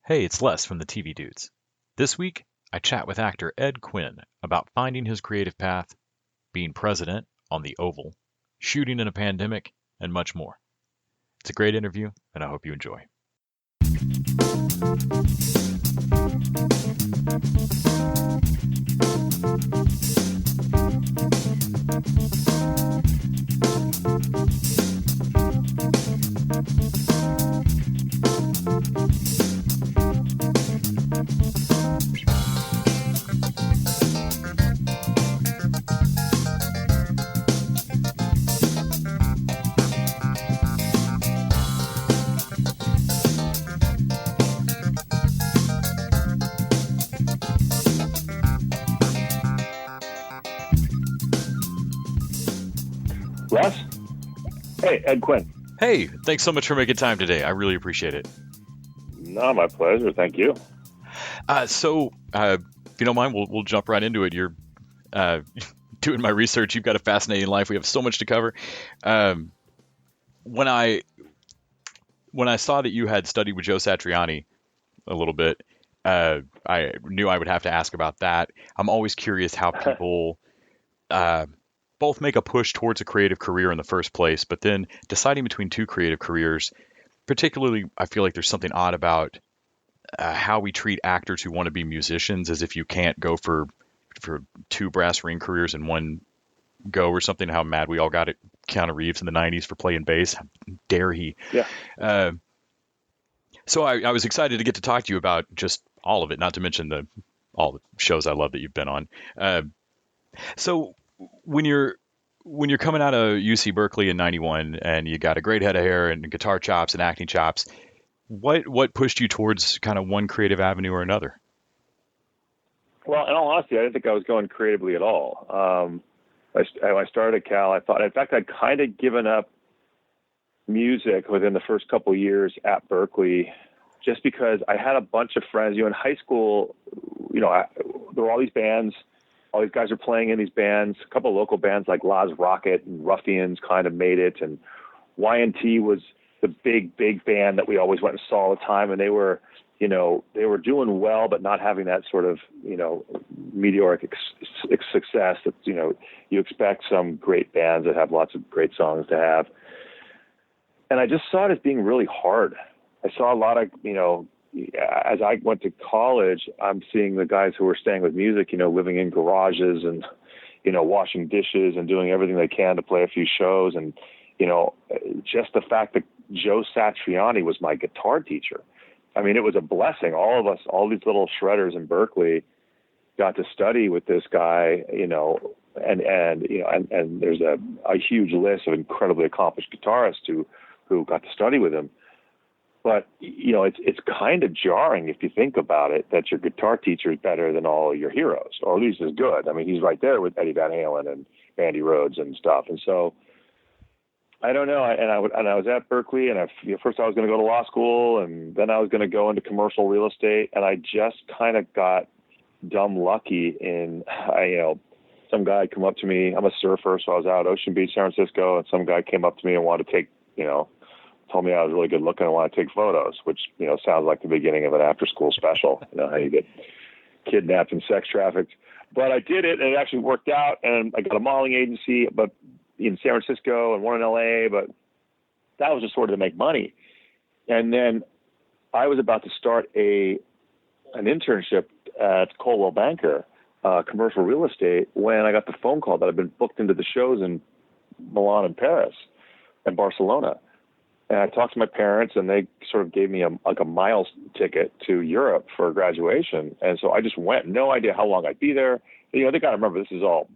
Hey, it's Les from the TV Dudes. This week, I chat with actor Ed Quinn about finding his creative path, being president on the Oval, shooting in a pandemic, and much more. It's a great interview, and I hope you enjoy. Les? Hey, Ed Quinn. Hey, thanks so much for making time today. I really appreciate it. No, my pleasure. Thank you. If you don't mind, we'll jump right into it. You're doing my research. You've got a fascinating life. We have so much to cover. When I saw that you had studied with Joe Satriani a little bit, I knew I would have to ask about that. I'm always curious how people both make a push towards a creative career in the first place, but then deciding between two creative careers. Particularly, I feel like there's something odd about how we treat actors who want to be musicians, as if you can't go for two brass ring careers in one go or something. How mad we all got at Keanu Reeves in the '90s for playing bass. How dare he? Yeah. So I was excited to get to talk to you about just all of it, not to mention all the shows I love that you've been on. So when you're coming out of UC Berkeley in '91 and you got a great head of hair and guitar chops and acting chops, what pushed you towards kind of one creative avenue or another? Well, in all honesty, I didn't think I was going creatively at all. When I started at Cal, I thought, in fact, I'd kind of given up music within the first couple of years at Berkeley, just because I had a bunch of friends. In high school, there were all these bands. All these guys are playing in these bands. A couple of local bands like Laz Rocket and Ruffians kind of made it, and Y&T was the big band that we always went and saw all the time. And they were doing well, but not having that sort of, meteoric success that, you expect some great bands that have lots of great songs to have. And I just saw it as being really hard. I saw a lot of, as I went to college, I'm seeing the guys who were staying with music, living in garages and, washing dishes and doing everything they can to play a few shows. And, just the fact that Joe Satriani was my guitar teacher. I mean, it was a blessing. All of us, all these little shredders in Berkeley got to study with this guy, and there's a huge list of incredibly accomplished guitarists who got to study with him. But, it's kind of jarring if you think about it, that your guitar teacher is better than all your heroes, or at least as good. I mean, he's right there with Eddie Van Halen and Andy Rhodes and stuff. And so I don't know. I was at Berkeley, and first I was going to go to law school, and then I was going to go into commercial real estate. And I just kind of got dumb lucky in, some guy come up to me. I'm a surfer, so I was out at Ocean Beach, San Francisco, and some guy came up to me and wanted to take, told me I was really good looking and wanted to take photos, which, sounds like the beginning of an after-school special, how you get kidnapped and sex trafficked. But I did it, and it actually worked out, and I got a modeling agency, but in San Francisco and one in LA, but that was just sort of to make money. And then I was about to start an internship at Coldwell Banker, commercial real estate, when I got the phone call that I'd been booked into the shows in Milan and Paris and Barcelona. And I talked to my parents, and they sort of gave me a miles ticket to Europe for graduation. And so I just went, no idea how long I'd be there. They got to remember, this is all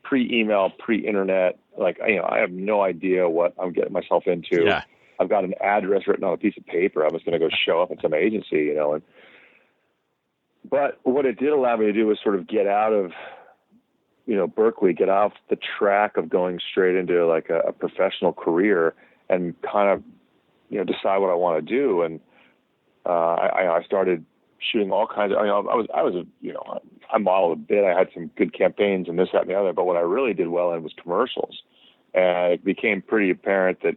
pre-email, pre-internet. Like, I have no idea what I'm getting myself into. Yeah. I've got an address written on a piece of paper. I was going to go show up at some agency, but what it did allow me to do was sort of get out of, Berkeley, get off the track of going straight into like a professional career, and kind of, decide what I want to do. And I started shooting all kinds of, I modeled a bit. I had some good campaigns and this, that, and the other. But what I really did well in was commercials. And it became pretty apparent that,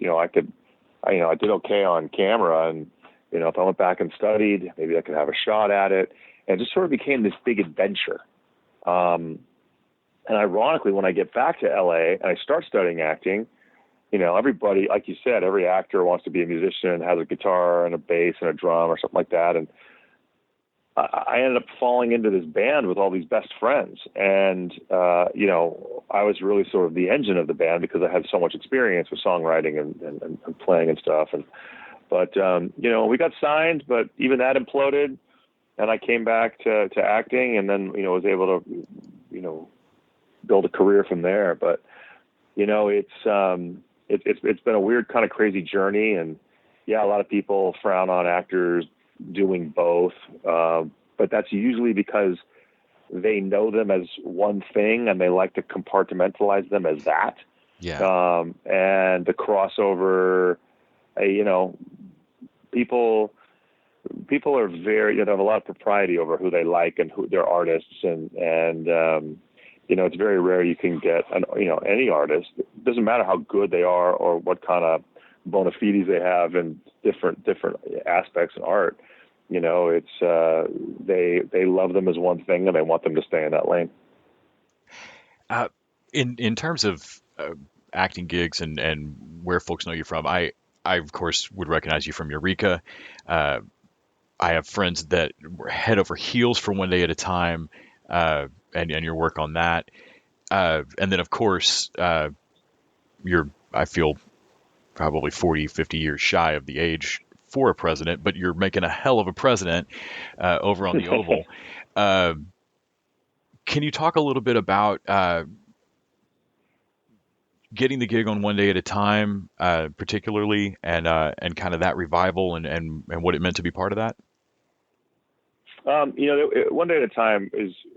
I did okay on camera, and if I went back and studied, maybe I could have a shot at it. And it just sort of became this big adventure. And ironically, when I get back to LA and I start studying acting, everybody, like you said, every actor wants to be a musician and has a guitar and a bass and a drum or something like that. And I ended up falling into this band with all these best friends. And, I was really sort of the engine of the band because I had so much experience with songwriting and playing and stuff. But we got signed, but even that imploded. And I came back to acting and then, was able to, build a career from there. But, it's been a weird kind of crazy journey. And yeah, a lot of people frown on actors doing both. But that's usually because they know them as one thing and they like to compartmentalize them as that. Yeah. And the crossover, people are very, have a lot of propriety over who they like and who their artists and it's very rare you can get any artist. It doesn't matter how good they are or what kind of bona fides they have in different aspects in art. It's they love them as one thing and they want them to stay in that lane. In terms of acting gigs and where folks know you from, I of course would recognize you from Eureka. I have friends that were head over heels for One Day at a Time, and your work on that. And then of course, I feel probably 40, 50 years shy of the age for a president, but you're making a hell of a president over on the Oval. Can you talk a little bit about getting the gig on One Day at a Time, particularly, and kind of that revival and what it meant to be part of that? One Day at a Time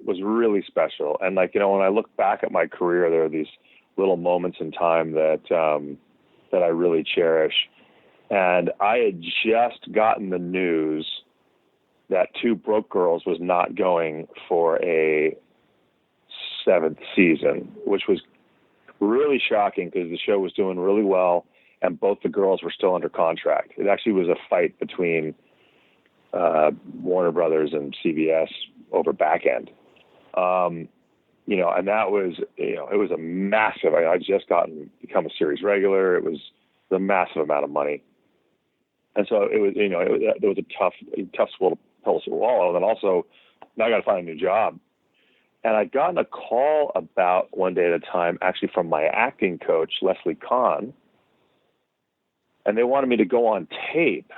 was really special. And when I look back at my career, there are these little moments in time that I really cherish. And I had just gotten the news that Two Broke Girls was not going for a 7th season, which was really shocking because the show was doing really well and both the girls were still under contract. It actually was a fight between Warner Brothers and CBS over back end. And that was, it was a massive, I just become a series regular. It was a massive amount of money. And so it was, there was a tough pill to swallow. And then also now I got to find a new job. And I'd gotten a call about One Day at a Time, actually from my acting coach, Leslie Kahn. And they wanted me to go on tape.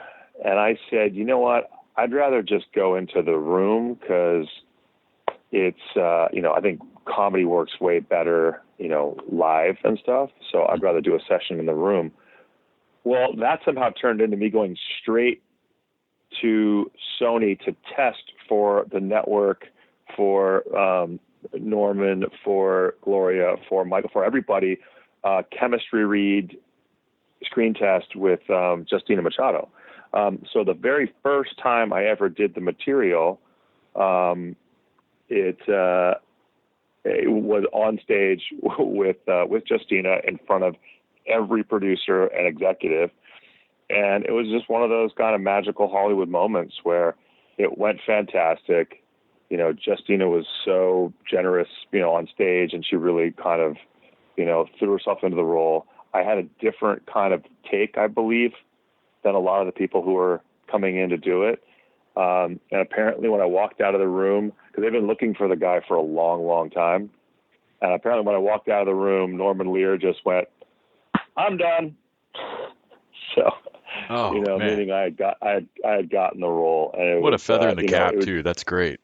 And I said, you know what? I'd rather just go into the room because it's, I think comedy works way better, live and stuff. So I'd rather do a session in the room. Well, that somehow turned into me going straight to Sony to test for the network, for Norman, for Gloria, for Michael, for everybody, chemistry read, screen test with Justina Machado. So the very first time I ever did the material, it was on stage with Justina in front of every producer and executive. And it was just one of those kind of magical Hollywood moments where it went fantastic. Justina was so generous, on stage, and she really kind of, threw herself into the role. I had a different kind of take, I believe, than a lot of the people who were coming in to do it. And apparently when I walked out of the room, because they've been looking for the guy for a long, long time. And apparently when I walked out of the room, Norman Lear just went, "I'm done." So, meaning I had gotten the role. And what a feather in the cap too. That's great.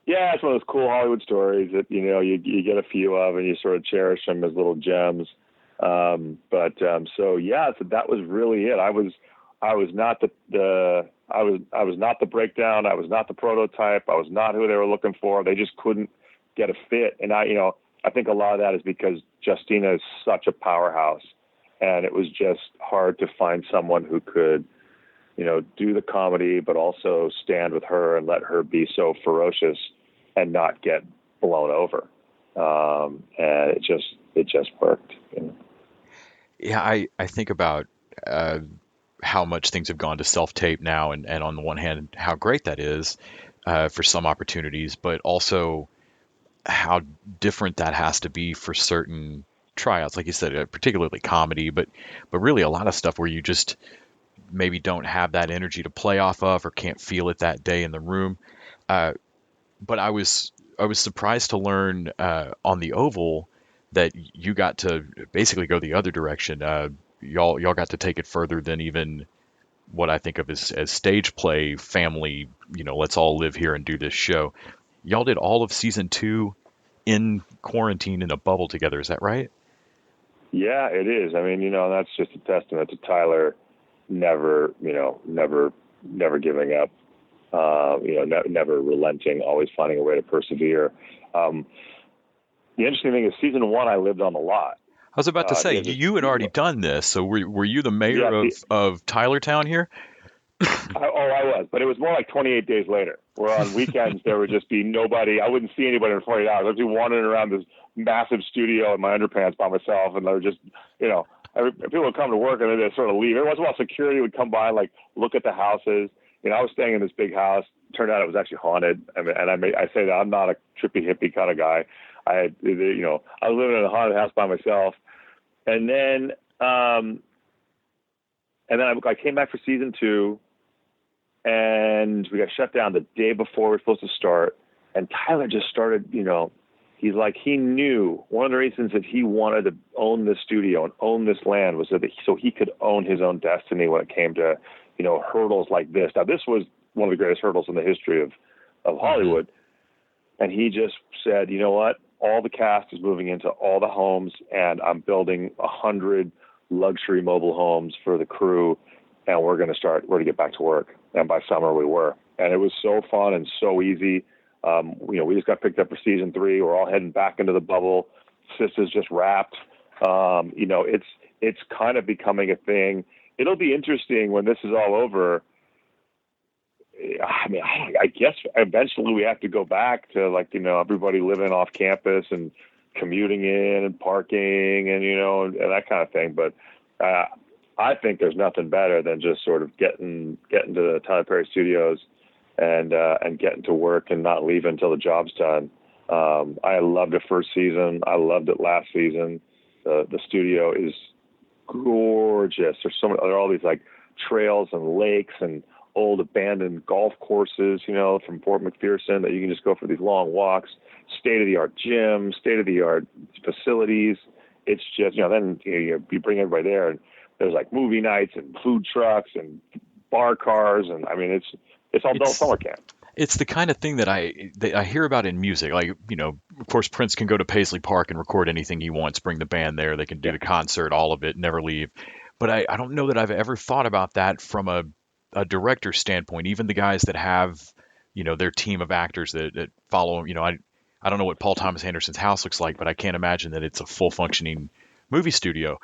Yeah, it's one of those cool Hollywood stories that you get a few of and you sort of cherish them as little gems. So that was really it. I was not I was not the breakdown. I was not the prototype. I was not who they were looking for. They just couldn't get a fit. And I think a lot of that is because Justina is such a powerhouse, and it was just hard to find someone who could, do the comedy, but also stand with her and let her be so ferocious and not get blown over. And it just worked. Yeah, I think about how much things have gone to self-tape now, and on the one hand, how great that is for some opportunities, but also how different that has to be for certain tryouts, like you said, particularly comedy, but really a lot of stuff where you just maybe don't have that energy to play off of or can't feel it that day in the room. Uh, but I was surprised to learn on the Oval that you got to basically go the other direction. Y'all got to take it further than even what I think of as stage play family. Let's all live here and do this show. Y'all did all of season 2 in quarantine in a bubble together. Is that right? Yeah, it is. I mean, that's just a testament to Tyler never giving up, never relenting, always finding a way to persevere. Um, the interesting thing is season 1, I lived on the lot. I was about to say Because you had already done this, so were you the mayor yeah, of Tylertown here? I was, but it was more like 28 days later, where on weekends there would just be nobody. I wouldn't see anybody in 48 hours. I'd be wandering around this massive studio in my underpants by myself, and they were just, people would come to work and then they'd sort of leave. Every once in a while, security would come by and like look at the houses. I was staying in this big house. Turned out it was actually haunted. I mean, and I say that I'm not a trippy hippie kind of guy. I was living in a haunted house by myself, and then I came back for season 2. And we got shut down the day before we were supposed to start. And Tyler just started, he knew one of the reasons that he wanted to own this studio and own this land was so he could own his own destiny when it came to, hurdles like this. Now, this was one of the greatest hurdles in the history of Hollywood. And he just said, you know what? All the cast is moving into all the homes, and I'm building 100 luxury mobile homes for the crew. And we're going to get back to work. And by summer we were. And it was so fun and so easy. We just got picked up for season 3. We're all heading back into the bubble. Sisters just wrapped. It's kind of becoming a thing. It'll be interesting when this is all over. I mean, I guess eventually we have to go back to everybody living off campus and commuting in and parking and that kind of thing. But I think there's nothing better than just sort of getting to the Tyler Perry Studios and getting to work and not leaving until the job's done. I loved the first season. I loved it last season. The studio is gorgeous. There are all these like trails and lakes and old abandoned golf courses, from Fort McPherson that you can just go for these long walks. State-of-the-art gym, state-of-the-art facilities. It's just, then you bring everybody there and there's like movie nights and food trucks and bar cars. And I mean, it's all adult summer camp. It's the kind of thing that I hear about in music. Like, of course, Prince can go to Paisley Park and record anything he wants, bring the band there. They can do the concert, all of it, never leave. But I don't know that I've ever thought about that from a director standpoint. Even the guys that have, their team of actors that follow, I don't know what Paul Thomas Anderson's house looks like, but I can't imagine that it's a full functioning movie studio.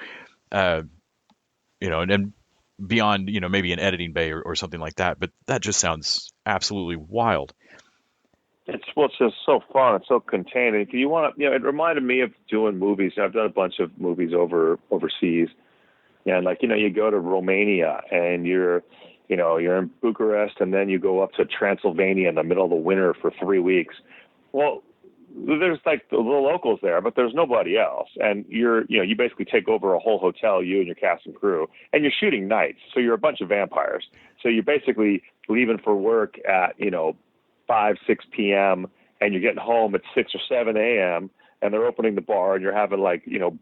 And then beyond, maybe an editing bay or something like that. But that just sounds absolutely wild. It's just so fun. It's so contained. If you want to, it reminded me of doing movies. I've done a bunch of movies overseas. And you go to Romania and you're in Bucharest, and then you go up to Transylvania in the middle of the winter for 3 weeks. Well, there's like the locals there, but there's nobody else. And you basically take over a whole hotel, you and your cast and crew, and you're shooting nights. So you're a bunch of vampires. So you're basically leaving for work at, 5, 6 p.m. and you're getting home at 6 or 7 a.m. and they're opening the bar and you're having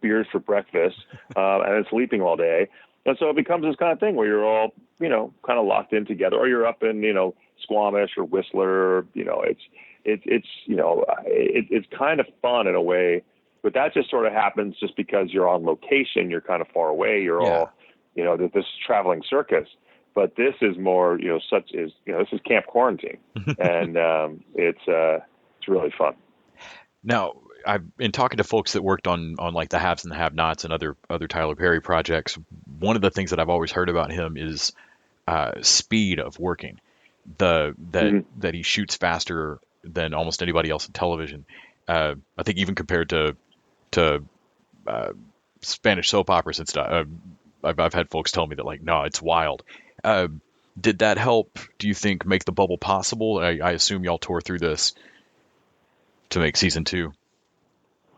beers for breakfast, and then sleeping all day. And so it becomes this kind of thing where you're all, kind of locked in together, or you're up in, Squamish or Whistler. It's kind of fun in a way, but that just sort of happens just because you're on location. You're kind of far away. You're all, this traveling circus. But this is more, this is Camp Quarantine, and it's really fun. Now, I've been talking to folks that worked on like the Haves and the Have-Nots and other Tyler Perry projects. One of the things that I've always heard about him is speed of working. That he shoots faster than almost anybody else in television. I think even compared to Spanish soap operas and stuff. I've had folks tell me that like, no, it's wild. Uh, did that help? Do you think make the bubble possible? I assume y'all tore through this to make season two.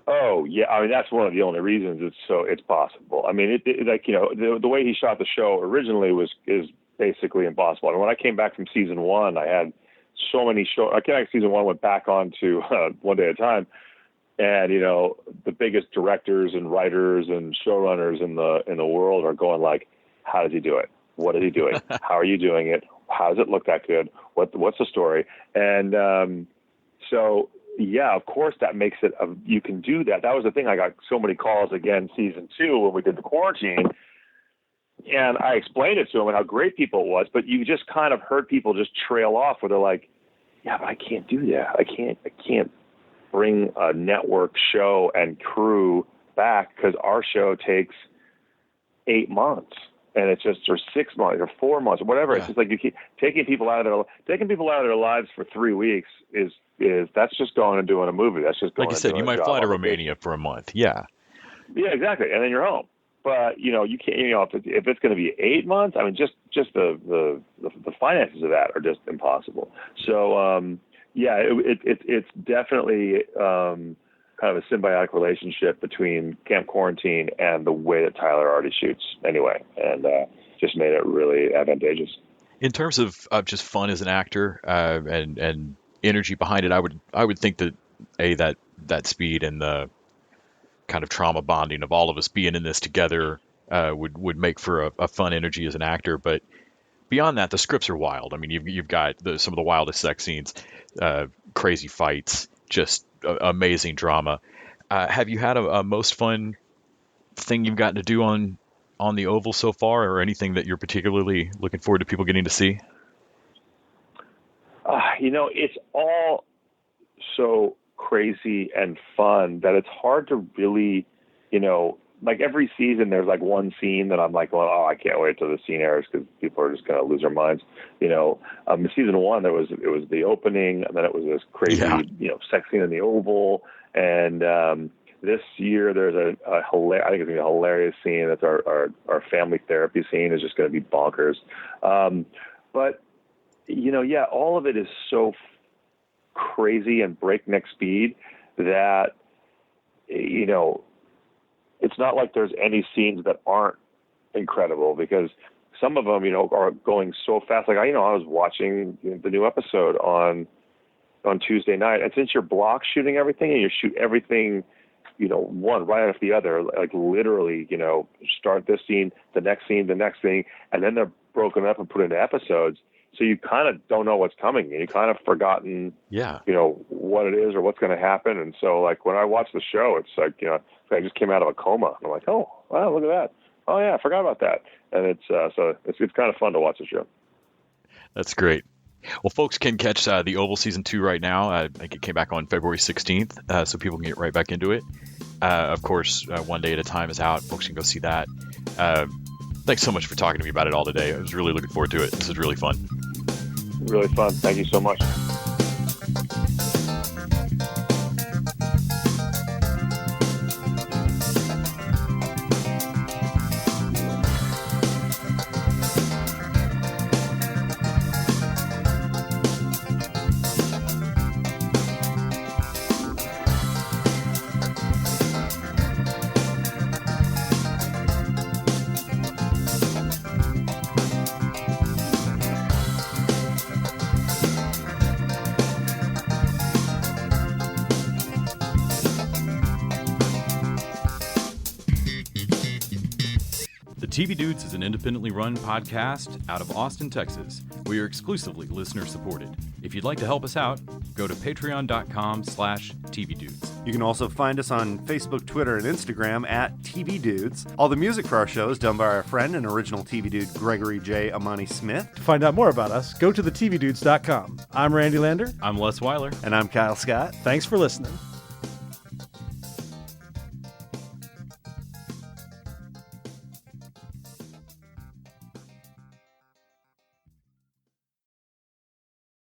Oh yeah, I mean that's one of the only reasons it's possible. I mean, like the way he shot the show originally is basically impossible. I mean, when I came back from season one, I had so many shows. I came back season one, went back on to One Day at a Time, and the biggest directors and writers and showrunners in the world are going like, how does he do it? What is he doing? How are you doing it? How does it look that good? What's the story? And so. Yeah, of course that makes it. You can do that. That was the thing. I got so many calls again, season two, when we did the quarantine, and I explained it to them and how great people it was. But you just kind of heard people just trail off where they're like, "Yeah, but I can't do that. I can't bring a network show and crew back because our show takes 8 months." And it's just, or 6 months, or 4 months, or whatever. Yeah. It's just like you keep taking people out of their lives for 3 weeks is that's just going and doing a movie. That's just going. Like you said, you might fly to Romania for a month. Yeah. Yeah, exactly, and then you're home. But you can't. If it's going to be 8 months, I mean, just the finances of that are just impossible. So it's definitely kind of a symbiotic relationship between Camp Quarantine and the way that Tyler already shoots anyway, and just made it really advantageous. In terms of just fun as an actor and energy behind it, I would think that that speed and the kind of trauma bonding of all of us being in this together would make for a fun energy as an actor. But beyond that, the scripts are wild. I mean, you've got some of the wildest sex scenes, crazy fights, just amazing drama. Have you had a most fun thing you've gotten to do on the Oval so far, or anything that you're particularly looking forward to people getting to see? It's all so crazy and fun that it's hard to really, like every season there's like one scene that I'm like, well, I can't wait till the scene airs because people are just going to lose their minds. In season one, it was the opening, and then it was this crazy, sex scene in the Oval. And this year there's I think it's going to be a hilarious scene. That's our family therapy scene is just going to be bonkers. But all of it is so crazy and breakneck speed that, it's not like there's any scenes that aren't incredible, because some of them, are going so fast. Like, I was watching the new episode on Tuesday night, and since you're block shooting everything and you shoot everything, one right after the other, like literally, start this scene, the next scene, the next thing, and then they're broken up and put into episodes. So you kind of don't know what's coming, and you kind of forgotten, what it is or what's going to happen. And so, like, when I watch the show, it's like, I just came out of a coma. And I'm like, oh, wow, look at that. Oh yeah, I forgot about that. And it's kind of fun to watch the show. That's great. Well, folks can catch the Oval season 2 right now. I think it came back on February 16th, so people can get right back into it. Of course, One Day at a Time is out. Folks can go see that. Thanks so much for talking to me about it all today. I was really looking forward to it. This is really fun. Really fun. Thank you so much. TV Dudes is an independently run podcast out of Austin, Texas. We are exclusively listener supported. If you'd like to help us out, go to patreon.com/tvdudes. You can also find us on Facebook, Twitter, and Instagram at TV Dudes. All the music for our show is done by our friend and original TV Dude, Gregory J. Amani Smith. To find out more about us, go to thetvdudes.com. I'm Randy Lander. I'm Les Weiler. And I'm Kyle Scott. Thanks for listening.